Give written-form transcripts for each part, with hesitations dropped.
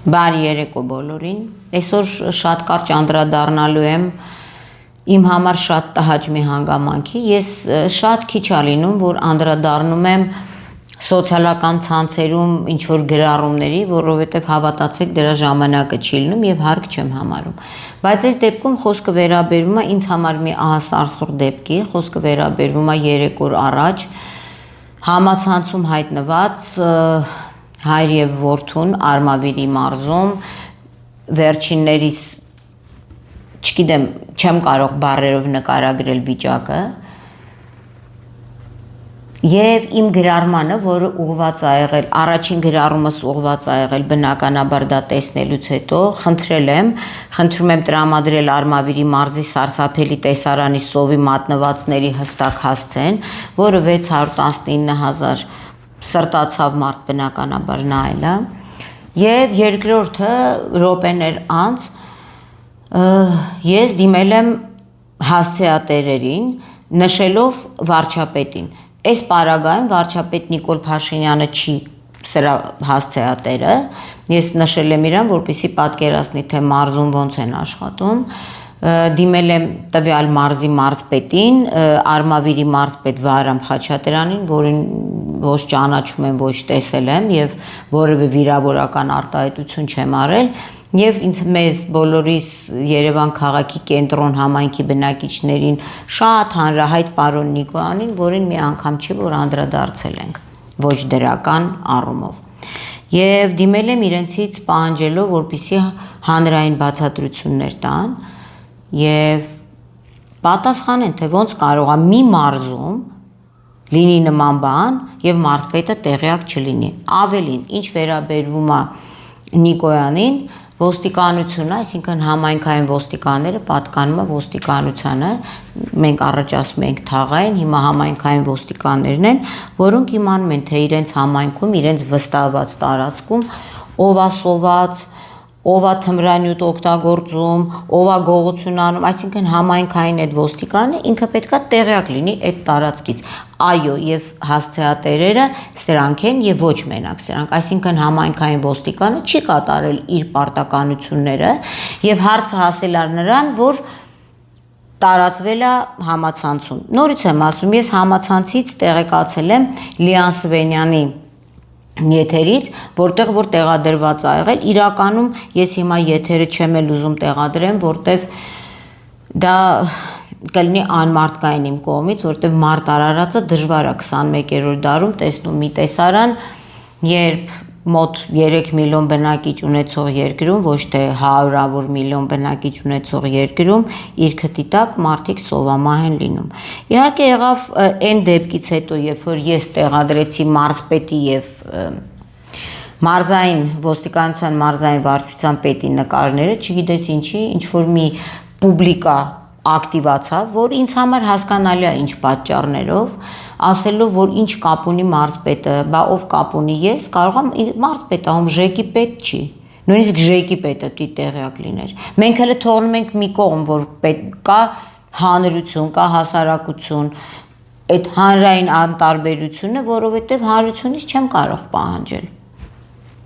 Բարի երեկո բոլորին։ Այսօր շատ կարճ անդրադառնալու եմ իմ համար շատ տհաճ մի հանգամանքի։ Ես շատ քիչ ա լինում, որ անդրադառնում եմ սոցիալական ցանցերում ինչ որ գրառումների, որովհետև հավատացեք դրա ժամանակը չի լինում եւ հարկ չեմ համարում։ Բայց այս դեպքում խոսքը վերաբերվում է ինձ համար մի ահասարսուռ դեպքի, խոսքը վերաբերվում է 3 օր առաջ համացանցում հայտնված հայր եւ որդուն Արմավիրի մարզում վերջիններիս չգիտեմ, չեմ կարող բառերով նկարագրել վիճակը եւ իմ գրառմանը, որը ուղղված ա եղել, առաջին գրառումս ուղղված ա եղել բնականաբար դա տեսնելուց հետո, խնդրում եմ տրամադրել Արմավիրի մարզի սարսափելի տեսարանի սովի մատնվածների հստակ հասցեն, որը 619,000 սրտացավ մարդ բնականաբար նայել է, եւ երկրորդը րոպեներ անց ես դիմել եմ հասցեատերերին, նշելով վարչապետին։ Այս պարագայում վարչապետ Նիկոլ Փաշինյանը չի սրա հասցեատերը, ես նշել եմ իրան, որպեսզի պատկերացնի, թե մարզում ոնց են աշխատում, դիմել եմ տվյալ մարզի մարզպետին, Արմավիրի մարզպետ Վահրամ Խաչատրյանին, որին ոչ ճանաչում եմ, ոչ տեսել եմ եւ որևէ վիրավորական արտահայտություն չեմ արել, եւ մեզ բոլորիս Երևան քաղաքի կենտրոն համայնքի բնակիչներին շատ հանրահայտ պարոն Նիկոյանին, որին մի անգամ չի որ անդրադարձել ենք, ոչ դրական առումով։ Եվ դիմել եմ իրենցից պահանջելով, որպեսզի հանրային բացատրություններ տան եւ պատասխանեն, թե ոնց կարող է մի մարզում լինի նման բան եւ մարզպետը տեղյակ չլինի։ Ավելին, ինչ վերաբերվում է Նիկոյանին, ոստիկանությունը, այսինքն համայնքային ոստիկանները պատկանում է ոստիկանությանը, մենք առաջ ասում ենք թաղային, հիմա համայնքային ոստիկաններն են, որոնք իմանում են, թե իրենց համայնքում, իրենց վստահված տարածքում ով է սոված, ով է թմրանյութ օգտագործում, ով է գողություն անում, այսինքն համայնքային այդ ոստիկանը ինքը պետքա տեղյակ լինի այդ տարածքից։ Այո, եւ հասցեատերերը սրանք են եւ ոչ մենակ սրանք, այսինքն համայնքային ոստիկանը չի կատարել իր պարտականությունները եւ հարցը հասել է նրան, որ տարածվել է համացանցում։ Նորից եմ ասում, ես համացանցից տեղեկացել եմ Լիան Սվենյանի եթերից, որտեղ որ տեղադրված ա եղել, իրականում ես հիմա եթերը չեմ էլ ուզում տեղադրեմ, որտեղ դա կլինի անմարդկային իմ կողմից, որտեղ մարդ արարածը դժվար է 21-րդ դարում տեսնում մի տեսարան, երբ մոտ 3 միլիոն բնակիչ ունեցող երկրում, ոչ թե 100-ավոր միլիոն բնակիչ ունեցող երկրում, իր քթի տակ մարդիկ սովամահ են լինում։ Իհարկե եղավ այն դեպքից հետո, երբ որ ես տեղադրեցի մարզպետի եւ մարզային ոստիկանության մարզային վարչության պետի նկարները, չգիտես ինչի, ինչ որ մի պուբլիկա ակտիվացավ, որ ինձ համար հասկանալի է ինչ պատճառներով, ասելով, որ ինչ կապ ունի մարզպետը, բա ով կապ ունի ես, կարող եմ մարզպետը, ում ԺԿ պետ չի, նույնիսկ ԺԿ պետը պիտի տեղյակ լիներ։ Մենք հələ թողնում ենք մի կողմ, որ կա հանրություն, կա հասարակություն, այդ հանրային անտարբերությունը, որովհետև հանրությունից չեմ կարող պահանջել։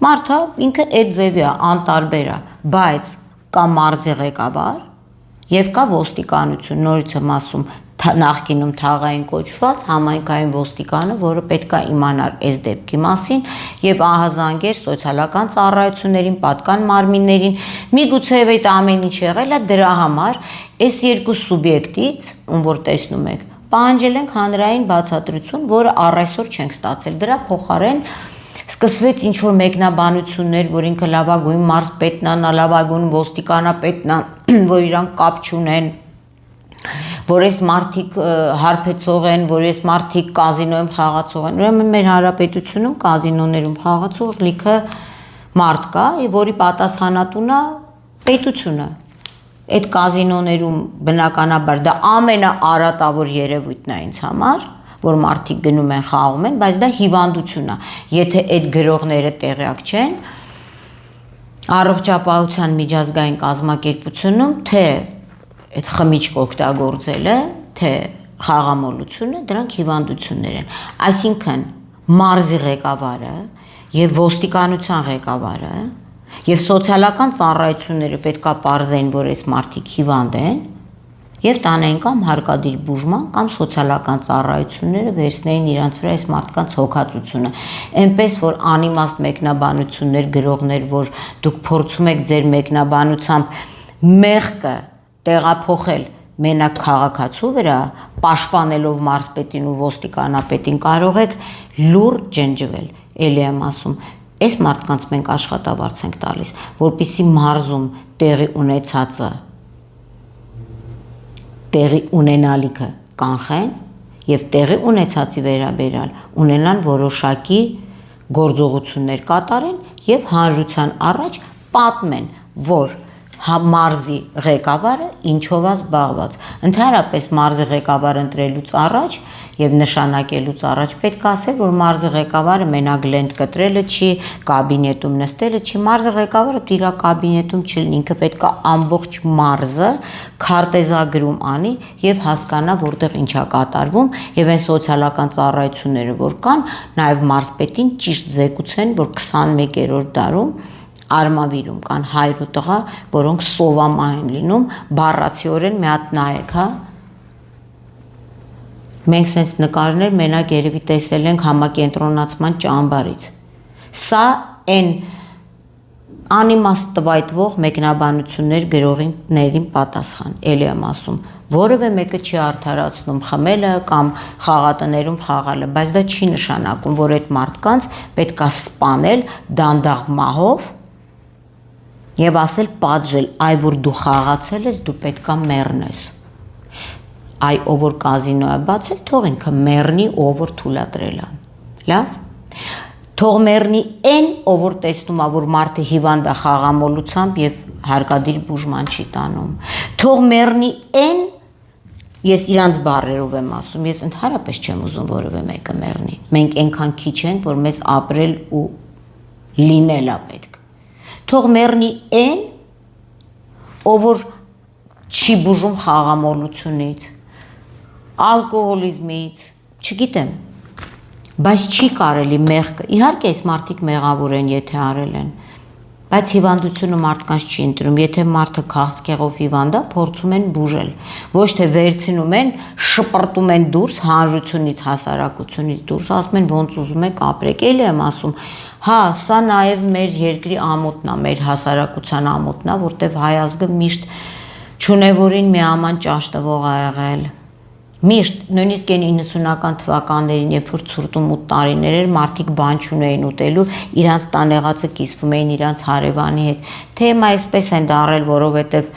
Մարդը ինքը այդ ձևի է, անտարբեր է, բայց կա մարզի ղեկավար եւ կա ոստիկանություն, նորից եմ ասում, նախկինում թաղային կոչված համայնքային ոստիկանը, որը պետք է իմանար այս դեպքի մասին եւ ահազանգեր սոցիալական ծառայություններին, պատկան մարմիններին, միգուցե այդ ամեն ինչ եղել է դրա համար, այս երկու սուբյեկտից, ում որ տեսնում եք, պահանջել ենք հանրային բացատրություն, որը առ այսօր չենք ստացել, դրա փոխարեն սկսվեց ինչ որ մեկնաբանություններ, որ ինքը լավագույն մարզպետն է, լավագույն ոստիկանապետն է, որ իրանք կապ չունեն, որ այս մարդիկ հարբեցող են, որ այս մարդիկ կազինոյում խաղացող են։ Ուրեմն մեր հանրապետությունում կազինոներում խաղացող լիքը մարդ կա, որի պատասխանատուն է պետությունը։ Այդ կազինոներում բնականաբար դա ամենաարատավոր երևույթն է ինձ համար, որ մարդիկ գնում են խաղում են, բայց դա հիվանդություն է։ Եթե այդ գրողները տեղյակ չեն, առողջապահության միջազգային կազմակերպությունում, թե այդ խմիչք օգտագործելը, թե խաղամոլությունը, դրանք հիվանդություններ են։ Այսինքն մարզի ղեկավարը եւ ոստիկանության ղեկավարը Եվ սոցիալական ծառայությունները պետքա պարզեն, որ այս մարդիկ հիվանդ են, եւ տանեն կամ հարկադիր բուժման կամ սոցիալական ծառայությունները վերցնեին իրանց վրա այս մարդկանց հոգացությունը։ Էնպես որ անիմաստ մեկնաբանություններ գրողներ, որ դուք փորձում եք ձեր մեկնաբանությամբ մեղքը տեղափոխել մենակ քաղաքացու վրա, պաշտպանելով մարզպետին ու ոստիկանապետին, կարող եք լուրջ ջնջվել։ Էլի եմ ասում, այս մարդկանց մենք աշխատավարձ ենք տալիս, որպեսզի մարզում տեղի ունեցածը, տեղի ունենալիքը կանխեն եւ տեղի ունեցածի վերաբերյալ ունենան որոշակի գործողություններ կատարեն եւ հանրության առաջ պատմեն, որ մարզի ղեկավարը ինչով է զբաղված։ Ընդհանրապես մարզի ղեկավար ընտրելուց առաջ եւ նշանակելուց առաջ պետք է ասել, որ մարզի ղեկավարը մենակ լենտ կտրելը չի, կաբինետում նստելը չի, մարզի ղեկավարը իր կաբինետում չլինի, ինքը պետք է ամբողջ մարզը քարտեզագրում անի եւ հասկանա որտեղ ինչ է կատարվում եւ այն սոցիալական ծառայությունները որ կան, նաեւ մարզպետին ճիշտ զեկուցեն, որ 21-րդ դարում Արմավիրում կան հայր ու տղա, որոնք սովամա են լինում, բառացիորեն մի հատ նայեք, հա։ Մենք սենց նկարներ մենակ երևի տեսել ենք համակենտրոնացման ճամբարից։ Սա այն անիմաստ տվայտվող մեկնաբանություններ գրողիներին պատասխան, էլի եմ ասում, որևէ մեկը չի արդարացնում խմելը կամ խաղատներում խաղալը, բայց դա չի նշանակում, որ այդ մարդկանց պետք է սպանել դանդաղ մահով եւ ասել պատժել, այ որ դու խաղացել ես, դու պետքա մեռնես։ Այ ով որ կազինո է բացել, թող ինքը մեռնի, ով որ թույլատրել է։ Լավ։ Թող մեռնի այն, ով որ տեսնում է, որ մարդը հիվանդ է խաղամոլությամբ եւ հարկադիր բուժման չի տանում։ Թող մեռնի այն, ես իրանց բառերով եմ ասում, ես ընդհանրապես չեմ ուզում որևէ մեկը մեռնի։ Մենք այնքան քիչ ենք, որ մեզ ապրել ու լինել է պետք։ Թող մեռնի այն, ով որ չի բուժում խաղամոլությունից, ալկոհոլիզմից, չգիտեմ, բայց չի կարելի մեղքը, իհարկե այս մարդիկ մեղավոր են, եթե արել են, բայց հիվանդությունը մարդկանց չի ընտրում, եթե մարդը քաղցկեղով հիվանդ է, փորձում են բուժել, ոչ թե վերցնում են, շպրտում են դուրս, հանրությունից, հասարակությունից դուրս, ասում են ոնց ուզում եք ապրեք, էլի եմ ասում, հա, սա նաև մեր երկրի ամոթն է, մեր հասարակության ամոթն է, որտեղ հայ ազգը միշտ չունևորին մի աման ճաշ տվող ա եղել։ Միշտ, նույնիսկ այն 90-ական թվականներին, երբ որ ցուրտումուտ տարիներ էր, մարդիկ բան չունեին ուտելու, իրանց տանեղացը կիսվում էին իրանց հարևանի հետ։ Թեև այսպես են դարել, որովհետև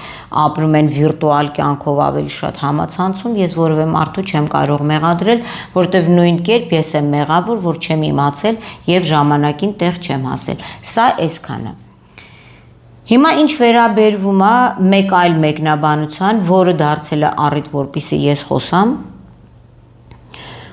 ապրում են վիրտուալ կյանքով ավելի շատ համացանցում, ես որևէ մարդու չեմ կարող մեղադրել, որովհետև նույն կերպ ես եմ մեղավոր, որ չեմ իմացել եւ ժամանակին տեղ չեմ հասել։ Սա այսքանը։ Հիմա ինչ վերաբերվում է մեկ այլ մեկնաբանության, որը դարձել է առիթ, որպեսզի ես խոսամ,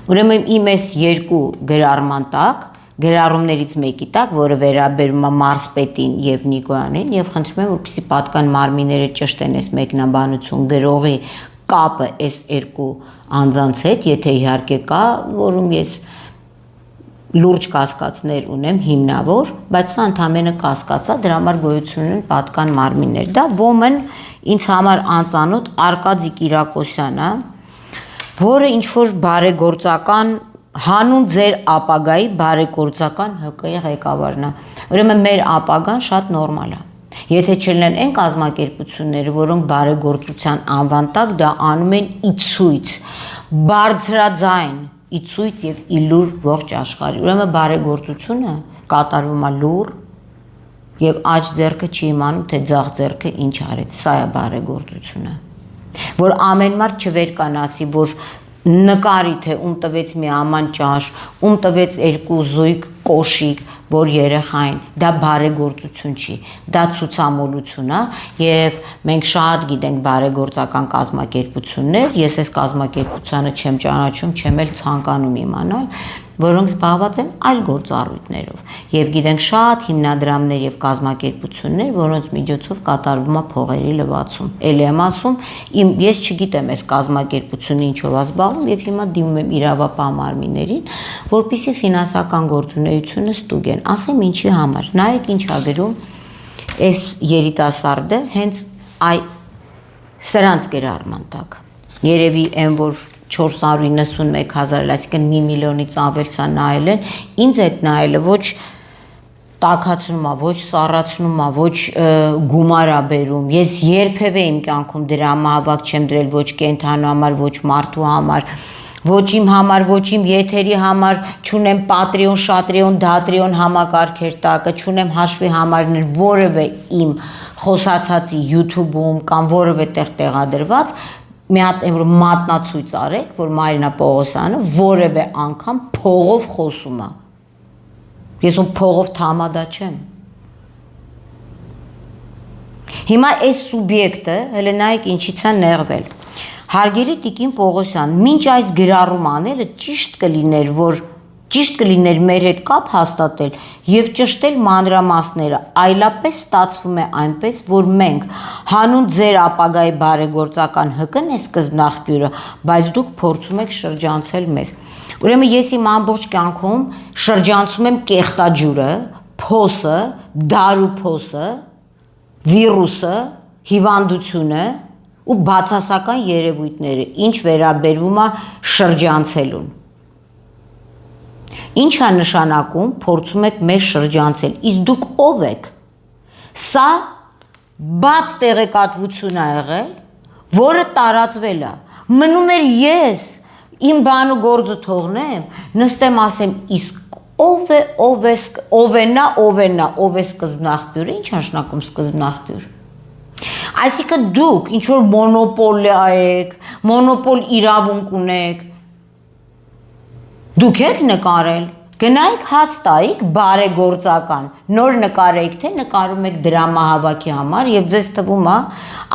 ուրեմն իմ այս երկու գրառման տակ, գրառումներից մեկի տակ, որը վերաբերում է մարզպետին եւ Նիկոյանին, եւ խնդրում եմ, որպեսզի պատկան մարմինները ճշտեն այս մեկնաբանություն գրողի կապը այս երկու անձանց հետ, եթե իհարկե կա, որում ես լուրջ կասկածներ ունեմ հիմնավոր, բայց սա ընդամենը կասկած է, դրա համար գոյություն ունեն պատկան մարմիններ։ Դա ոմն ինձ համար անծանոթ Արկադի Կիրակոսյանը, որը ինչ որ բարեգործական հանուն ձեր ապագայի բարեգործական ՀԿ ղեկավարն է։ Ուրեմն մեր ապագան շատ նորմալ է։ Եթե չլինեն այն կազմակերպությունները, որոնք բարեգործության անվան տակ դա անում են իցույց, բարձրաձայն իցույց եւ իլուր ողջ աշխարհի։ Ուրեմն բարեգործությունը կատարվում է լուր եւ աջ ձեռքը չի իմանում, թե ձախ ձեռքը ինչ արեց։ Սա է բարեգործությունը։ Որ ամեն մարդ չվերկան ասի, որ նկարի թե ում տվեց մի աման ճաշ, ում տվեց երկու զույգ կոշիկ, որ երեխային, դա բարեգործություն չի, դա ցուցամոլություն է եւ մենք շատ գիտենք բարեգործական կազմակերպություններ, ես այս կազմակերպությանը չեմ ճանաչում, չեմ էլ ցանկանում իմանալ, որոնք զբաղված են այլ գործառույթներով եւ գիտենք շատ հիմնադրամներ եւ կազմակերպություններ, որոնց միջոցով կատարվում է փողերի լվացում։ Էլի եմ ասում, ես չգիտեմ այս կազմակերպությունը ինչով է զբաղվում եւ հիմա դիմում եմ իրավապահ մարմիններին, որպեսզի ֆինանսական գործունեությունը ստուգեն, ասեմ ինչի համար։ Նայեք ինչ ա գրում այս երիտասարդը հենց սրանց գերարման տակ։ Երևի այն որ 491,000, այսինքն 1 միլիոնից ավել սա նայել են, ինձ այդ նայելը ոչ տաքացնում է, ոչ սառացնում է, ոչ գումար է բերում։ Ես երբևէ իմ կյանքում դրամահավաք չեմ դրել ոչ կենթանու համար, ոչ մարդու համար, ոչ իմ համար, ոչ իմ եթերի համար, չունեմ Patreon, Shatrion, Datrion համակարգեր տակը, չունեմ հաշվի համարներ որևէ իմ խոսացածի YouTube-ում կամ որևէ տեղ տեղադրված, մի հատ որ մատնացույց արեք, որ Մարինա Պողոսյանը որևէ անգամ փողով խոսում է։ Ես ում փողով թամադա չեմ։ Հիմա այս սուբյեկտը, հələ նայեք ինչից է նեղվել։ Հարգելի Տիկին Պողոսյան, մինչ այս գրառում անելը ճիշտ կլիներ մեր հետ կապ հաստատել եւ ճշտել մանրամասները, այլապես ստացվում է այնպես, որ մենք հանուն ձեր ապագայի բարեգործական ՀԿ-ն է սկզբնաղբյուրը, բայց դուք փորձում եք շրջանցել մեզ։ Ուրեմն ես իմ ամբողջ կյանքում շրջանցում եմ կեղտաջուրը, փոսը, դարու փոսը, վիրուսը, հիվանդությունը ու բացասական երևույթները, ինչ վերաբերվում է շրջանցելուն։ Ինչ է նշանակում փորձում եք մեզ շրջանցել, իսկ դուք ով եք։ Սա բաց տեղեկատվություն է եղել, որը տարածվել է։ Մնում էր ես իմ բան ու գործը թողնեմ, նստեմ ասեմ, իսկ ով է սկզբնաղբյուրը, ինչ նշանակում սկզբնաղբյուր։ Այսինքն դուք ինչ որ մոնոպոլիա եք, մոնոպոլ իրավունք ունեք, դուք եք նկարել, գնայիք հաց տայիք բարեգործական, նոր նկարեիք, թե նկարում եք դրամահավաքի համար եւ ձեզ թվում է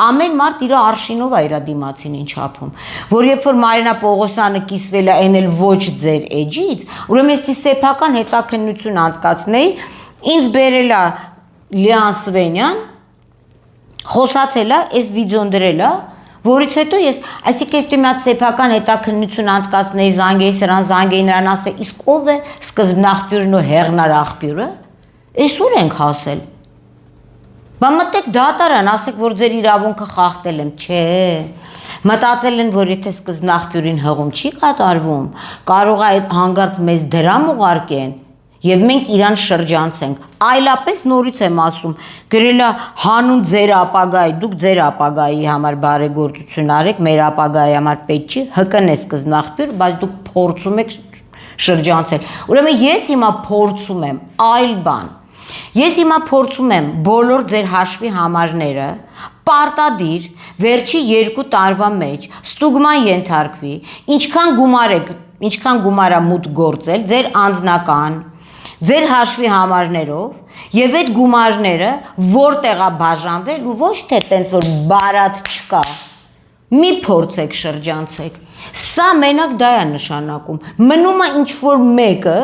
ամեն մարդ իր արշինով է իր դիմացին ինչ ապում, որ երբ որ Մարինա Պողոսյանը կիսվել է այն էլ ոչ ձեր էջից, ուրեմն ես սեփական հետաքննություն անցկացնեի, ինձ բերել է Լիան Սվենյան, խոսացել է, այս վիդեոն դրել է, որից հետո ես, այսինքն ես մի հատ սեփական հետաքննություն անցկացնեի, զանգեի նրան ասել, իսկ ով է սկզբնաղբյուրն ու հեղնար աղբյուրը, այս ուր ենք հասել։ Բա մտեք դատարան, ասեք, որ ձեր իրավունքը խախտել եմ, չէ։ Մտածել են, որ եթե սկզբնաղբյուրին հղում չի կատարվում, կարող է այդ հանգարց մեզ դրամ ուղարկեն, եւ մենք իրան շրջանցենք, այլապես նորից եմ ասում, գրել է հանուն ձեր ապագայի, դուք ձեր ապագայի համար բարեգործություն արեք, մեր ապագայի համար պետք չի, ՀԿ-ն է սկզբնաղբյուր, բայց դուք փորձում եք շրջանցել։ Ուրեմն ես հիմա փորձում եմ այլ բան։ Ես հիմա փորձում եմ բոլոր ձեր հաշվի համարները պարտադիր վերջի 2 տարվա մեջ ստուգման ենթարկվի, ինչքան գումար է մուտք գործել ձեր անձնական ձեր հաշվի համարներով եւ այդ գումարները որտեղ է բաժանվել ու ոչ թե տենց որ բարատ չկա մի փորձեք շրջանցեք սա մենակ դա է նշանակում մնում է ինչ որ մեկը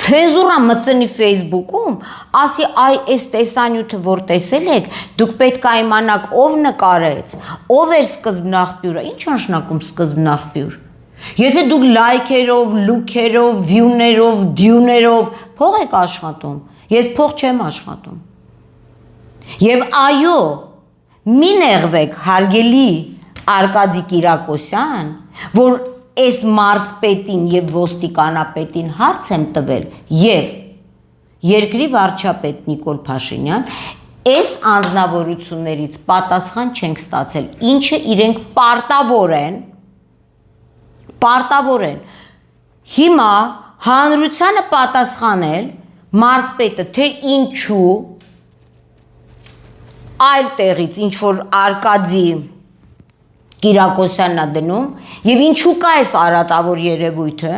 ցենզուրա մտցնի Facebook-ում ասի այ այս տեսանյութը որ տեսել եք դուք պետք է իմանաք ով նկարեց ով էր սկզբնաղբյուրը ինչ նշանակում սկզբնաղբյուր Եթե դուք լայքերով, լուքերով, վյուներով, դյուներով փող եք աշխատում, ես փող չեմ աշխատում։ Եվ այո, մի նեղվեք հարգելի Արկադի Կիրակոսյան, որ այս մարզպետին եւ ոստիկանապետին հարց եմ տվել եւ երկրի վարչապետ Նիկոլ Փաշինյան այս անձնավորություններից պատասխան չենք ստացել, ինչը իրենք պարտավոր են հիմա հանրությանը պատասխանել մարզպետը թե ինչու այլ տեղից ինչ որ Արկադի Կիրակոսյանն է դնում եւ ինչու կա այս արատավոր երևույթը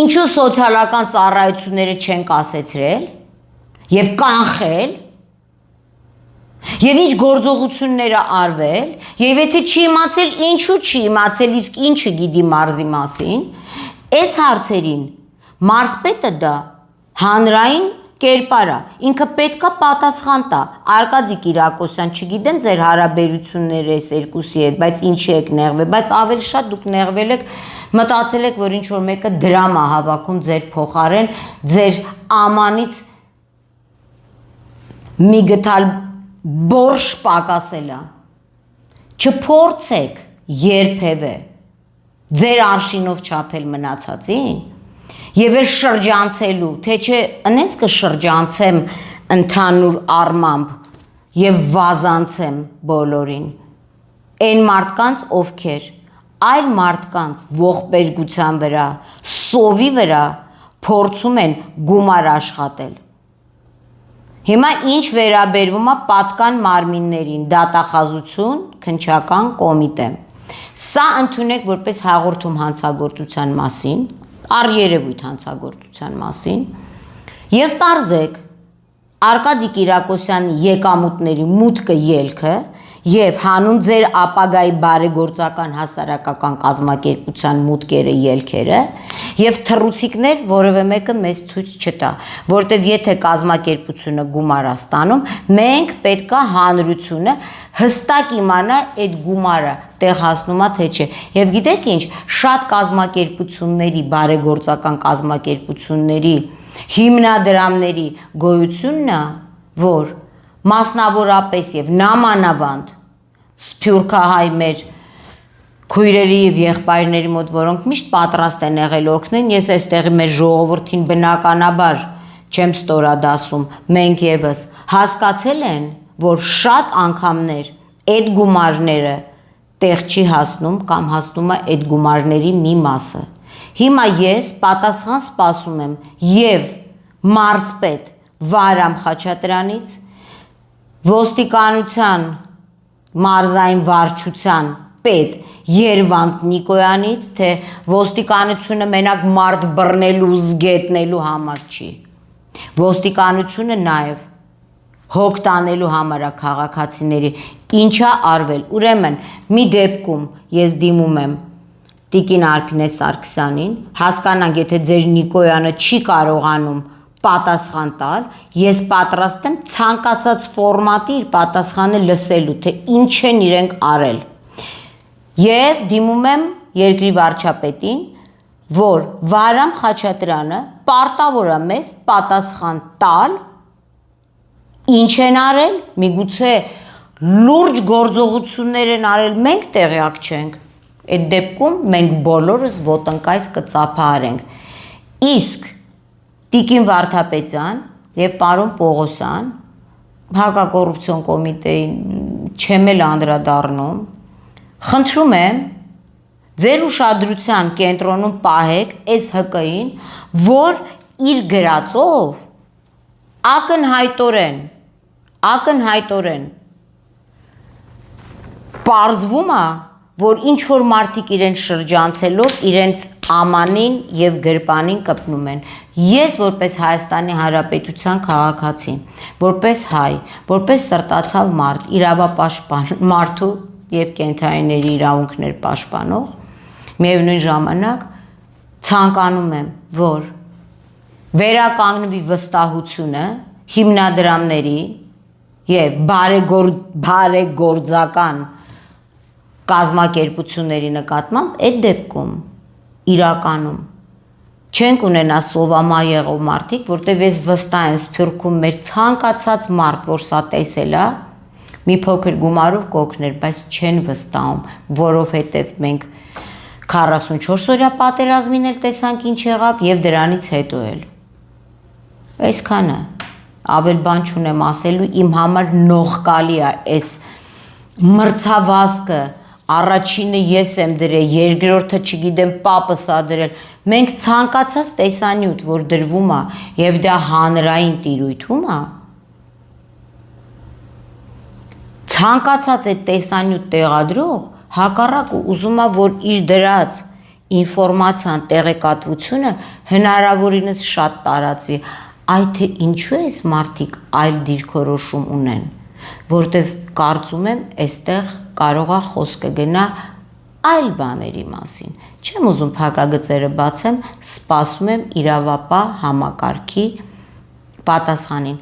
ինչու սոցիալական ծառայությունները չեն կասեցրել եւ կանխել Եվ ինչ գործողությունները արվել, եւ եթե չի իմացել, ինչու չի իմացել, իսկ ինչը գիտի մարզի մասին, այս հարցերին մարզպետը դա հանրային կերպարա, ինքը պետքա պատասխան տա։ Արկադի Կիրակոսյան, չգիտեմ ձեր հարաբերությունները այս երկուսի հետ, բայց ինչի եք նեղվել, բայց ավելի շատ դուք նեղվել եք, մտածել եք, որ ինչ որ մեկը դրամ է հավաքում ձեր փոխարեն, ձեր ամանից մի գտալ բորշ պակասել է։ Չփորձեք երբևէ ձեր արշինով չափել մնացածին եւ էլ շրջանցելու, թե չէ ընենց կշրջանցեմ ընդհանուր առմամբ եւ վազանցեմ բոլորին։ Այն մարդկանց, ովքեր այլ մարդկանց ողբերգության վրա, սովի վրա փորձում են գումար աշխատել։ Հիմա ինչ վերաբերվում է պատկան մարմիններին, դատախազություն, քննչական կոմիտե։ Սա ընդունեք որպես հաղորդում հանցագործության մասին, առերևույթ հանցագործության մասին, եւ պարզեք Արկադի Կիրակոսյանի եկամուտների մուտքը ելքը եւ հանուն ձեր ապագայի բարեգործական հասարակական կազմակերպության մուտքերը ելքերը եւ թռուցիկներ որևէ մեկը մեզ ցույց չտա, որտեւ եթե կազմակերպությունը գումար է ստանում, մենք պետքա հանրությունը հստակ իմանա այդ գումարը տեղ հասնում է թե չէ։ Եվ գիտեք ինչ, շատ կազմակերպությունների, բարեգործական կազմակերպությունների հիմնադրամների գոյությունն է, որ մասնավորապես եւ նամանավանդ սփյուռքահայ մեր քույրերի եւ եղբայրների մոտ, որոնք միշտ պատրաստ են եղել օգնեն, ես այստեղ մեր ժողովրդին բնականաբար չեմ ստորադասում, մենք եւս հասկացել են, որ շատ անգամներ այդ գումարները տեղ չի հասնում կամ հասնում է այդ գումարների մի մասը։ Հիմա ես պատասխան սպասում եմ եւ մարզպետ Վարամ Խաչատրյանից, ոստիկանության մարզային վարչության պետ Երվանդ Նիկոյանից, թե ոստիկանությունը մենակ մարդ բռնելու, զգետնելու համար չի։ Ոստիկանությունը նաեւ հոգ տանելու համար է քաղաքացիների, ինչա արվել։ Ուրեմն մի դեպքում ես դիմում եմ Տիկին Արփինե Սարգսյանին, հասկանանք, եթե ձեր Նիկոյանը չի կարողանում պատասխան տալ, ես պատրաստ եմ ցանկացած ֆորմատի իր պատասխանը լսելու, թե ինչ են իրենք արել։ Եվ դիմում եմ երկրի վարչապետին, որ Վարամ Խաչատրյանը պարտավոր է մեզ պատասխան տալ, ինչ են արել, միգուցե լուրջ գործողություններ են արել, մենք տեղյակ չենք։ Այդ դեպքում մենք բոլորս ոտնկայս կծափահարենք։ Իսկ Տիկին Վարդապետյան եւ պարոն Պողոսյան հակակոռուպցիոն կոմիտեին չեմ էլ անդրադառնում, խնդրում եմ ձեր ուշադրության կենտրոնում պահեք այս ՀԿ-ին, որ իր գրածով ակնհայտորեն պարզվում է, որ ինչ որ մարդիկ իրեն շրջանցելով իրենց ամանին եւ գրպանին կպնում են։ Ես որպես Հայաստանի Հանրապետության քաղաքացի, որպես հայ, որպես սրտացավ մարդ, իրավապաշտպան, մարդու եւ կենթանիների իրավունքներ պաշտպանող, միևնույն ժամանակ ցանկանում եմ, որ վերականգնվի վստահությունը հիմնադրամների եւ բարեգործական կազմակերպությունների նկատմամբ, այդ դեպքում իրականում չենք ունենա սովամա եղող մարդիկ, որտեվ ես վստահ եմ Սփյուռքում մեր ցանկացած մարդ, որ սա տեսել է, մի փոքր գումարով կօգներ, բայց չեն վստահում, որովհետև մենք 44 օրյա պատերազմին էլ տեսանք ինչ եղավ եւ դրանից հետո էլ։ Այսքանը ավել բան չունեմ ասելու, իմ համար նողկալի է այս մրցավազքը, առաջինը ես եմ դրել, երկրորդը չգիտեմ պապս ա դրել, մենք ցանկացած տեսանյութ, որ դրվում է եւ դա հանրային տիրույթում է, ցանկացած այդ տեսանյութ տեղադրող հակառակը ուզում է, որ իր դրած ինֆորմացիան տեղեկատվությունը հնարավորինս շատ տարածվի, այ թե ինչու էս մարդիկ այլ դիրքորոշում ունեն, որտեվ կարծում եմ այստեղ կարող է խոսքը գնա այլ բաների մասին։ Չեմ ուզում փակագծերը բացեմ, սպասում եմ իրավապահ համակարգի պատասխանին։